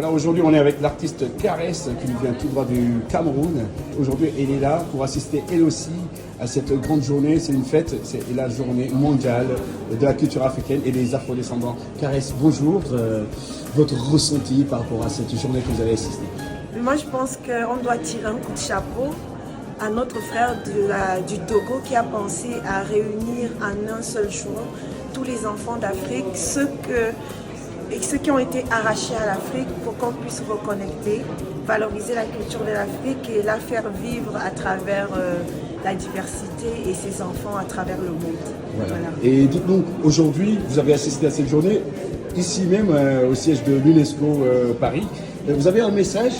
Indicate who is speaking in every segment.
Speaker 1: Voilà, aujourd'hui on est avec l'artiste Caresse qui nous vient tout droit du Cameroun. Aujourd'hui elle est là pour assister elle aussi à cette grande journée. C'est une fête, c'est la journée mondiale de la culture africaine et des afrodescendants. Caresse, bonjour. Votre ressenti par rapport à cette journée que vous avez assistée?
Speaker 2: Moi je pense qu'on doit tirer un coup de chapeau à notre frère du Togo qui a pensé à réunir en un seul jour tous les enfants d'Afrique, ceux qui ont été arrachés à l'Afrique pour qu'on puisse reconnecter, valoriser la culture de l'Afrique et la faire vivre à travers la diversité et ses enfants à travers le monde.
Speaker 1: Voilà. Et dites-nous, aujourd'hui, vous avez assisté à cette journée, ici même au siège de l'UNESCO Paris. Vous avez un message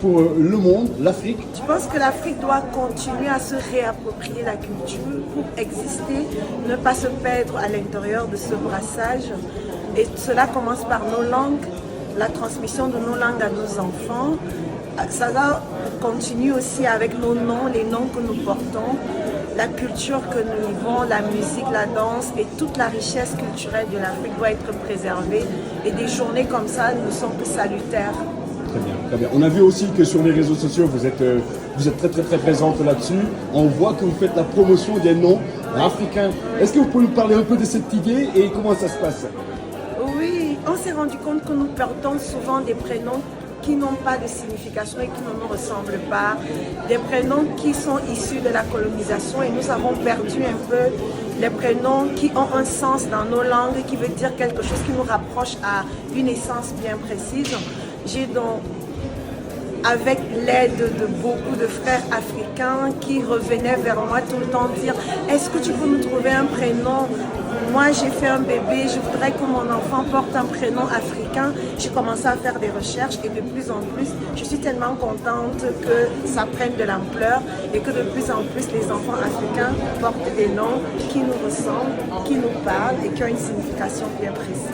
Speaker 1: pour le monde, l'Afrique?
Speaker 2: Je pense que l'Afrique doit continuer à se réapproprier la culture pour exister, ne pas se perdre à l'intérieur de ce brassage. Et cela commence par nos langues, la transmission de nos langues à nos enfants. Ça va continuer aussi avec nos noms, les noms que nous portons, la culture que nous vivons, la musique, la danse et toute la richesse culturelle de l'Afrique doit être préservée. Et des journées comme ça ne sont que salutaires.
Speaker 1: Très bien, très bien. On a vu aussi que sur les réseaux sociaux, vous êtes très présente là-dessus. On voit que vous faites la promotion des noms africains. Est-ce que vous pouvez nous parler un peu de cette idée et comment ça se passe?
Speaker 2: Oui, on s'est rendu compte que nous perdons souvent des prénoms qui n'ont pas de signification et qui ne nous ressemblent pas, des prénoms qui sont issus de la colonisation et nous avons perdu un peu les prénoms qui ont un sens dans nos langues, qui veut dire quelque chose qui nous rapproche à une essence bien précise. J'ai donc, avec l'aide de beaucoup de frères africains qui revenaient vers moi tout le temps dire « Est-ce que tu peux nous trouver un prénom ?» Moi, j'ai fait un bébé, je voudrais que mon enfant porte un prénom africain. J'ai commencé à faire des recherches et de plus en plus, je suis tellement contente que ça prenne de l'ampleur et que de plus en plus, les enfants africains portent des noms qui nous ressemblent, qui nous parlent et qui ont une signification bien précise.